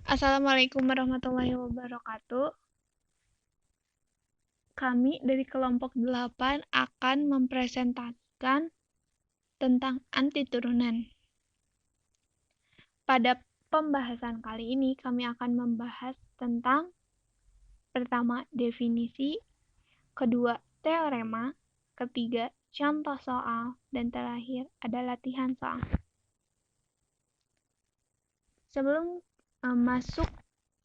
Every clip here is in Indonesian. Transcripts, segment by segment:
Assalamualaikum warahmatullahi wabarakatuh. Kami dari kelompok 8 akan mempresentasikan tentang anti turunan. Pada pembahasan kali ini kami akan membahas tentang pertama definisi, kedua teorema, ketiga contoh soal, dan terakhir ada latihan soal. Sebelum masuk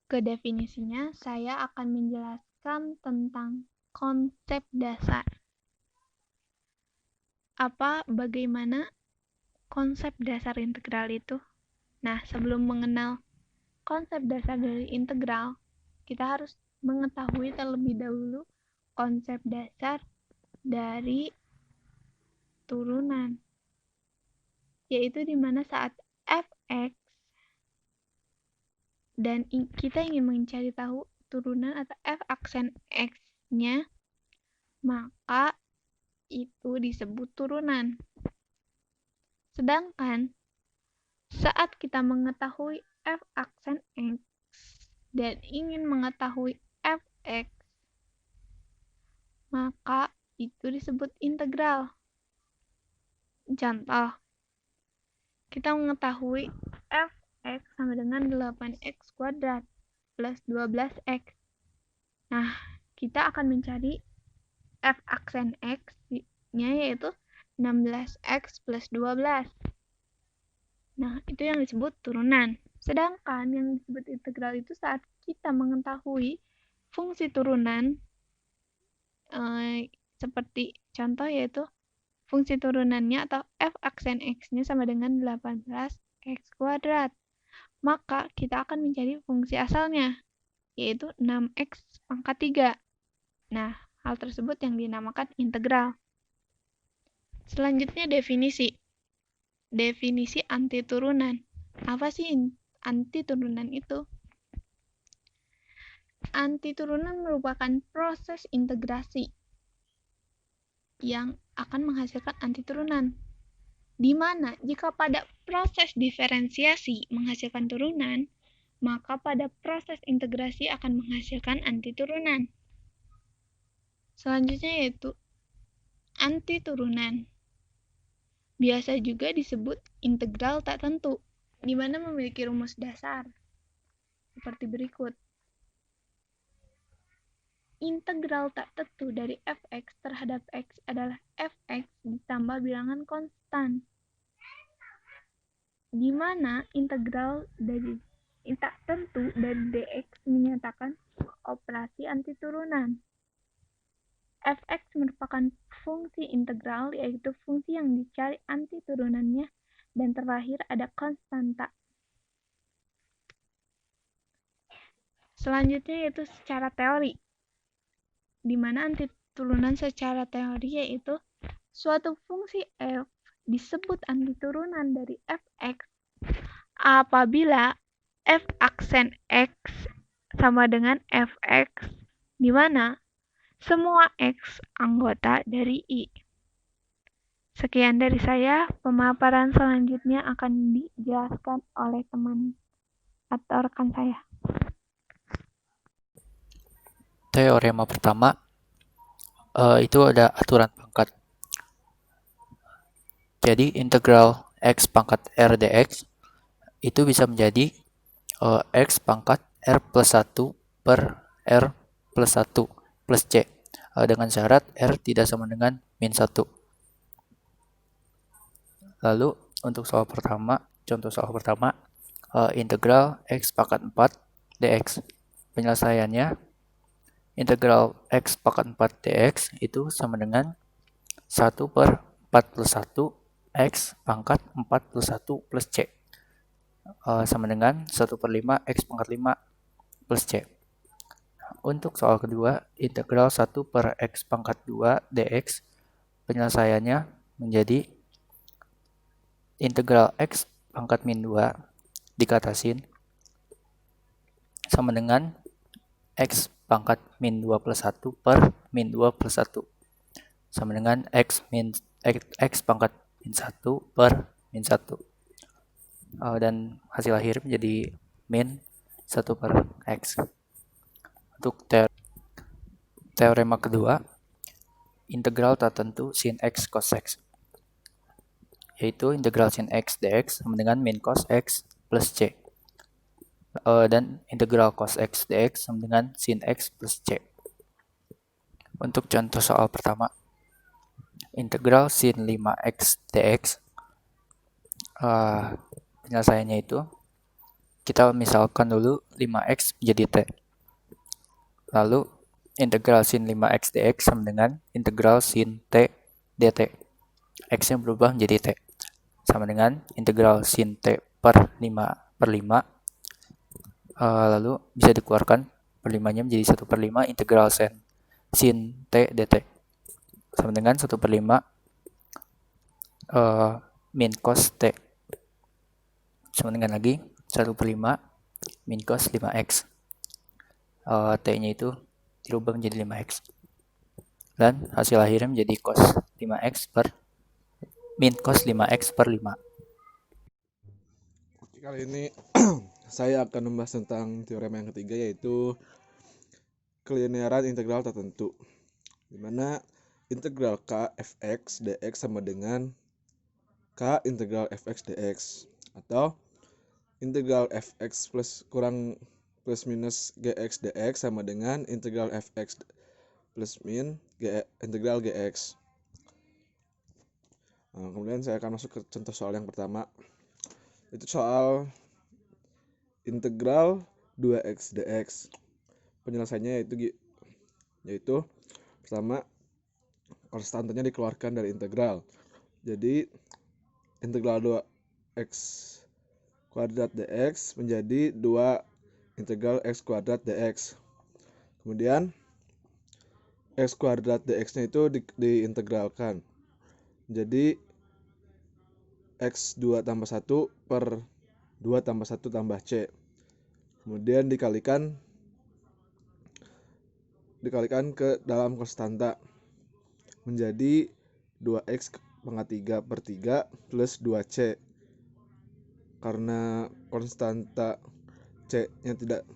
ke definisinya, saya akan menjelaskan tentang konsep dasar. Bagaimana konsep dasar integral itu? Nah, sebelum mengenal konsep dasar dari integral, kita harus mengetahui terlebih dahulu konsep dasar dari turunan, yaitu dimana saat fx dan kita ingin mencari tahu turunan atau f aksen x-nya, maka itu disebut turunan. Sedangkan saat kita mengetahui f aksen x dan ingin mengetahui fx, maka itu disebut integral. Contoh, kita mengetahui fx sama dengan 8x kuadrat plus 12x. Nah, kita akan mencari f aksen x-nya yaitu 16x plus 12. Nah, itu yang disebut turunan. Sedangkan yang disebut integral itu saat kita mengetahui fungsi turunan, seperti contoh yaitu fungsi turunannya atau f aksen x-nya sama dengan 18x kuadrat. Maka kita akan mencari fungsi asalnya, yaitu 6x pangkat 3. Nah, hal tersebut yang dinamakan integral. Selanjutnya definisi. Definisi anti turunan. Apa sih anti turunan itu? Anti turunan merupakan proses integrasi yang akan menghasilkan anti turunan, di mana jika pada proses diferensiasi menghasilkan turunan, maka pada proses integrasi akan menghasilkan anti turunan. Selanjutnya yaitu anti turunan. Biasa juga disebut integral tak tentu, di mana memiliki rumus dasar seperti berikut. Integral tak tentu dari fx terhadap x adalah fx ditambah bilangan konstan, di mana integral dari tak tentu dari dx menyatakan operasi anti turunan. Fx merupakan fungsi integral, yaitu fungsi yang dicari anti turunannya, dan terakhir ada konstanta. Selanjutnya yaitu secara teori, di mana anti turunan secara teori yaitu suatu fungsi f disebut anti turunan dari fx apabila f aksen x sama dengan fx, di mana semua x anggota dari I. Sekian dari saya, pemaparan selanjutnya akan dijelaskan oleh teman atau rekan saya. Teorema pertama itu ada aturan pangkat. Jadi integral x pangkat r dx itu bisa menjadi x pangkat r plus 1 per r plus 1 plus c dengan syarat r tidak sama dengan min 1. Lalu untuk contoh soal pertama, integral x pangkat 4 dx. Penyelesaiannya, integral x pangkat 4 dx itu sama dengan 1 per 4 plus 1 x pangkat 4 plus 1 plus c sama dengan 1 per 5 x pangkat 5 plus c. Untuk soal kedua, integral 1 per x pangkat 2 dx, penyelesaiannya menjadi integral x pangkat min 2 dikatasin sama dengan x pangkat min 2 plus 1 per min 2 plus 1 sama dengan x pangkat min 1 per min 1. Dan hasil akhir menjadi min 1 per X. Untuk teorema kedua, integral tak tentu sin X cos X, yaitu integral sin X dx sama dengan min cos X plus C. Dan integral cos X dx sama dengan sin X plus C. Untuk contoh soal pertama, integral sin 5x dx, penyelesaiannya itu kita misalkan dulu 5x menjadi T. Lalu integral sin 5x dx sama dengan integral sin T dt. X-nya berubah menjadi T. Sama dengan integral sin T per 5 per 5. Lalu bisa dikeluarkan per 5-nya menjadi 1 per 5 integral sin T dt. Sama dengan 1 per 5 min cos T. Sama dengan lagi 1 per 5 min cos 5x. T-nya itu dirubah menjadi 5x. Dan hasil akhirnya menjadi cos 5x per min cos 5x per 5. Kali ini saya akan membahas tentang teorema yang ketiga, yaitu kelinearan integral tertentu, di mana integral k fx dx sama dengan k integral fx dx, atau integral fx plus minus gx dx sama dengan integral fx plus min integral gx. Kemudian saya akan masuk ke contoh soal yang pertama. Itu soal integral 2x dx. Penyelesaiannya yaitu pertama, konstantanya dikeluarkan dari integral. Jadi integral 2x kuadrat dx menjadi 2 integral x kuadrat dx. Kemudian x kuadrat dx-nya itu diintegralkan. Jadi x2 tambah 1 per 2 tambah 1 tambah c. Kemudian dikalikan ke dalam konstanta menjadi 2x pangkat 3 per 3 plus 2c. Karena konstanta c-nya tidak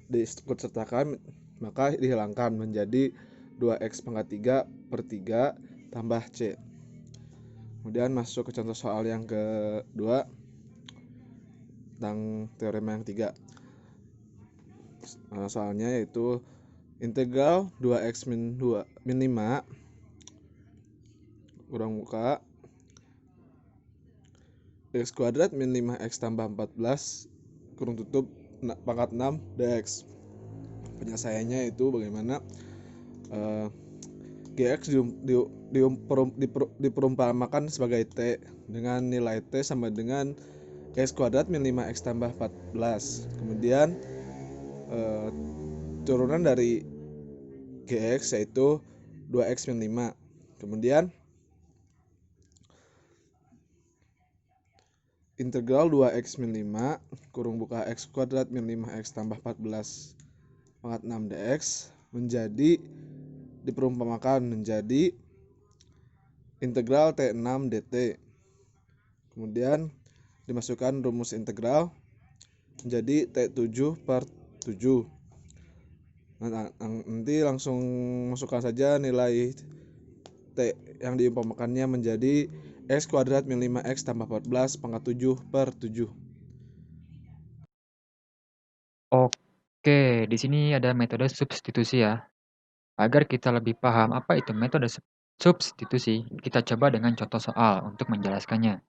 diikut sertakan, maka dihilangkan menjadi 2x pangkat 3 per 3 tambah c. Kemudian masuk ke contoh soal yang kedua tentang teorema yang ketiga. Soalnya yaitu integral 2x min 5 kurang muka x kuadrat min 5x tambah 14 kurung tutup pangkat 6 dx. Penyelesaiannya itu bagaimana gx diperumpamakan sebagai t dengan nilai t sama dengan x kuadrat min 5x tambah 14. Kemudian turunan dari gx yaitu 2x min 5. Kemudian integral 2x min 5 kurung buka x kuadrat min 5x tambah 14 pangkat 6 dx menjadi diperumpamakan menjadi integral T6 dt. Kemudian dimasukkan rumus integral menjadi T7 per 7. Nanti langsung masukkan saja nilai T yang diumpamakannya menjadi x kuadrat min 5x tambah 14 pangkat 7 per 7. Oke, di sini ada metode substitusi ya. Agar kita lebih paham apa itu metode substitusi, kita coba dengan contoh soal untuk menjelaskannya.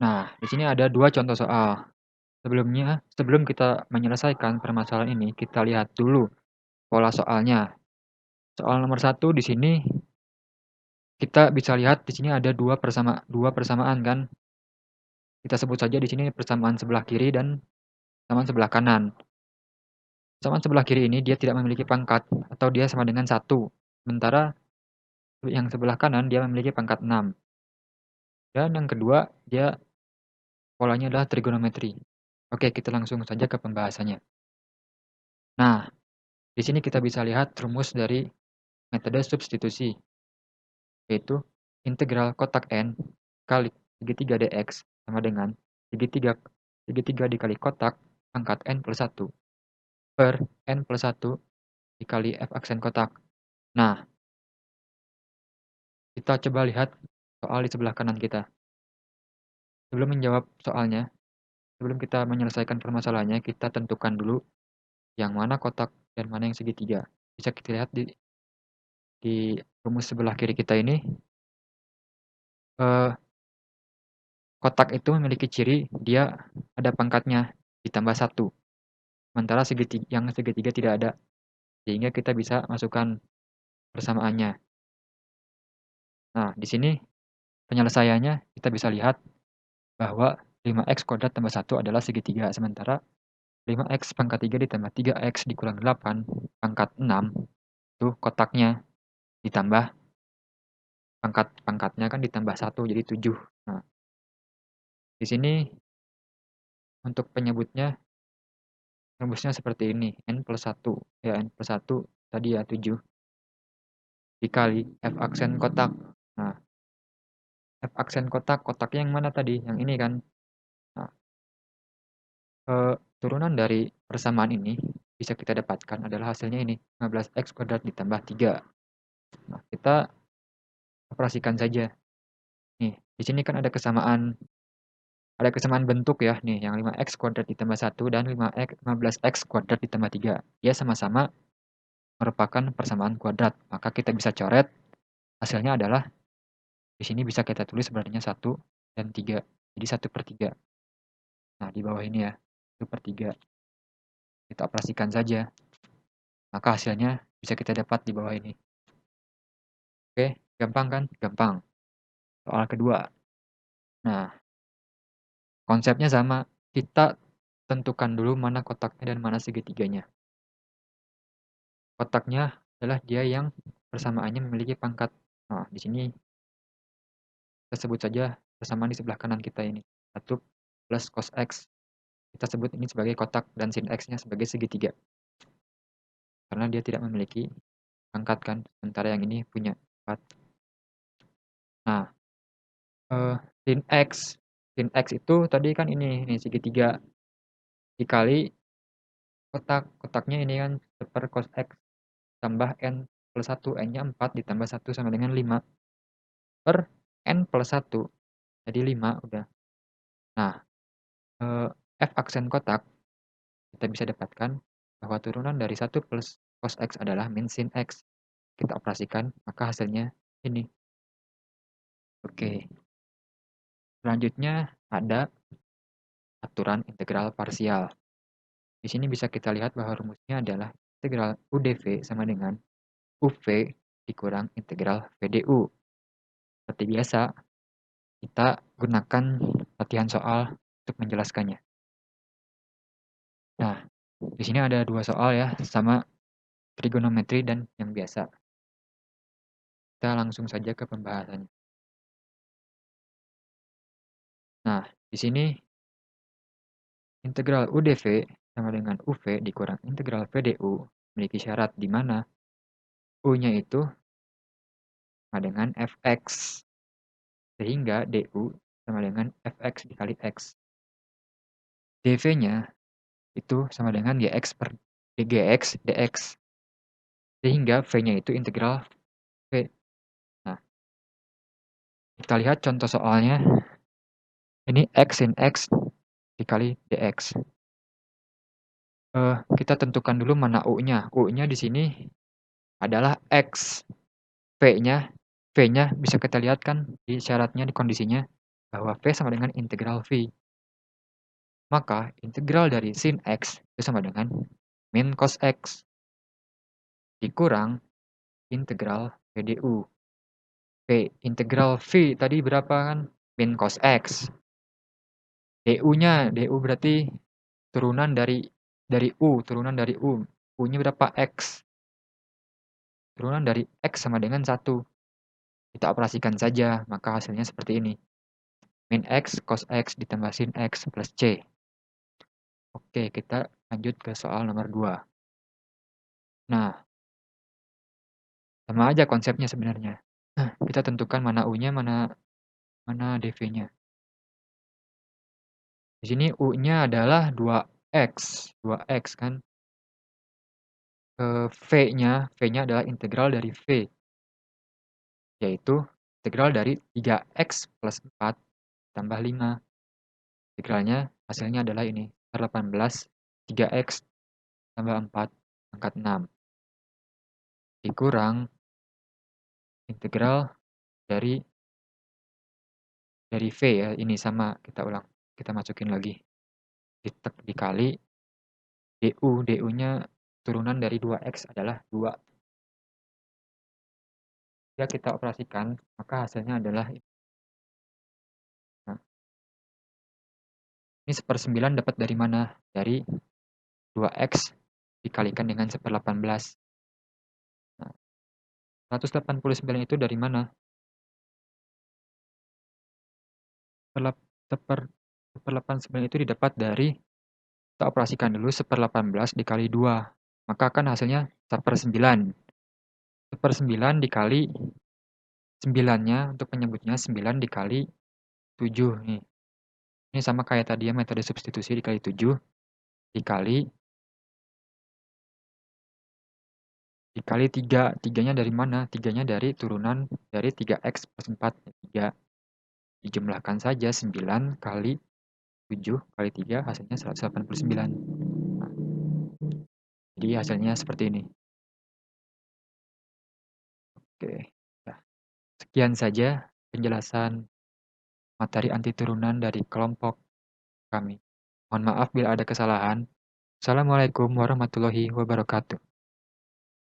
Nah, di sini ada 2 contoh soal. Sebelum kita menyelesaikan permasalahan ini, kita lihat dulu pola soalnya. Soal nomor 1 di sini kita bisa lihat di sini ada dua persamaan kan. Kita sebut saja di sini persamaan sebelah kiri dan persamaan sebelah kanan. Persamaan sebelah kiri ini dia tidak memiliki pangkat atau dia sama dengan 1. Sementara yang sebelah kanan dia memiliki pangkat 6. Dan yang kedua, dia polanya adalah trigonometri. Oke, kita langsung saja ke pembahasannya. Nah, di sini kita bisa lihat rumus dari metode substitusi, yaitu integral kotak n kali segitiga dx sama dengan segitiga dikali kotak pangkat n plus 1 per n plus 1 dikali f aksen kotak. Nah, kita coba lihat soal di sebelah kanan kita. Sebelum menjawab soalnya, sebelum kita menyelesaikan permasalahannya, kita tentukan dulu yang mana kotak dan mana yang segitiga. Bisa kita lihat di rumus sebelah kiri kita ini, kotak itu memiliki ciri dia ada pangkatnya ditambah 1. Sementara yang segitiga tidak ada. Sehingga kita bisa masukkan persamaannya. Nah, di sini penyelesaiannya kita bisa lihat bahwa 5x kuadrat tambah 1 adalah segitiga. Sementara 5x pangkat 3 ditambah 3x dikurang 8 pangkat 6 itu kotaknya ditambah pangkatnya kan ditambah 1 jadi 7. Nah, di sini untuk penyebutnya rumusnya seperti ini, n plus 1 ya, n plus 1 tadi ya 7 dikali f aksen kotak. Nah, f aksen kotaknya yang mana tadi? Yang ini kan. Nah, turunan dari persamaan ini bisa kita dapatkan adalah hasilnya ini, 15x kuadrat ditambah 3. Nah, kita operasikan saja. Nih, di sini kan ada kesamaan bentuk ya, nih yang 5x kuadrat ditambah 1 dan 15x kuadrat ditambah 3. Dia sama-sama merupakan persamaan kuadrat. Maka kita bisa coret hasilnya adalah di sini bisa kita tulis sebenarnya 1 dan 3. Jadi 1/3. Nah, di bawah ini ya, 1/3. Kita operasikan saja. Maka hasilnya bisa kita dapat di bawah ini. Oke, gampang kan? Gampang. Soal kedua. Nah, konsepnya sama. Kita tentukan dulu mana kotaknya dan mana segitiganya. Kotaknya adalah dia yang persamaannya memiliki pangkat. Nah, di sini kita sebut saja persamaan di sebelah kanan kita ini. 1 plus cos x. Kita sebut ini sebagai kotak dan sin x-nya sebagai segitiga. Karena dia tidak memiliki pangkat kan, sementara yang ini punya 4. Nah, sin x itu tadi kan ini segitiga dikali kotaknya ini kan per cos x tambah n plus 1, n-nya 4 ditambah 1 sama dengan 5 per n plus 1 jadi 5 udah. Nah, f aksen kotak kita bisa dapatkan bahwa turunan dari 1 plus cos x adalah min sin x. Kita operasikan maka hasilnya ini. Oke, selanjutnya ada aturan integral parsial. Di sini bisa kita lihat bahwa rumusnya adalah integral UdV sama dengan UV dikurang integral VdU. Seperti biasa, kita gunakan latihan soal untuk menjelaskannya. Nah, di sini ada 2 soal ya, sama trigonometri dan yang biasa. Kita langsung saja ke pembahasannya. Nah, di sini integral UdV sama dengan UV dikurang integral VdU memiliki syarat di mana U-nya itu sama dengan Fx. Sehingga du sama dengan Fx dikali x. dv-nya itu sama dengan gx per dgx dx. Sehingga v-nya itu integral v. Nah, kita lihat contoh soalnya. Ini x sin x dikali dx. Kita tentukan dulu mana u-nya. U-nya di sini adalah x. V-nya bisa kita lihat kan di syaratnya, di kondisinya bahwa v sama dengan integral v. Maka integral dari sin x itu sama dengan min cos x dikurang integral VdU. V integral V tadi berapa kan? Min cos x. Du berarti turunan dari U, turunan dari U. U-nya berapa? X. Turunan dari X sama dengan 1. Kita operasikan saja, maka hasilnya seperti ini. Min X cos X ditambah sin X plus C. Oke, kita lanjut ke soal nomor 2. Nah, sama aja konsepnya sebenarnya. Kita tentukan mana U-nya, mana dv-nya. Di sini U-nya adalah 2x. 2x kan. V-nya adalah integral dari V, yaitu integral dari 3x plus 4 tambah 5. Integralnya hasilnya adalah ini, per 18, 3x tambah 4 pangkat 6. Dikurang integral dari V ya, ini sama, kita ulang. Kita masukin lagi. Dikali du-nya turunan dari 2x adalah 2. Jika kita operasikan, maka hasilnya adalah ini. Nah, ini 1/9 dapat dari mana? Dari 2x dikalikan dengan 1/18. Nah, 189 itu dari mana? 1/89 itu didapat dari, kita operasikan dulu 1/18 dikali 2. Maka kan hasilnya 1/9. 1/9 dikali 9-nya, untuk penyebutnya 9 dikali 7 nih. Ini sama kayak tadi ya, metode substitusi dikali 7 dikali 3. 3-nya dari mana? 3-nya dari turunan dari 3x plus 4. 3. Dijumlahkan saja 9 kali 7 kali 3 hasilnya 189. Nah, jadi hasilnya seperti ini. Oke. Nah, sekian saja penjelasan materi anti turunan dari kelompok kami. Mohon maaf bila ada kesalahan. Assalamualaikum warahmatullahi wabarakatuh.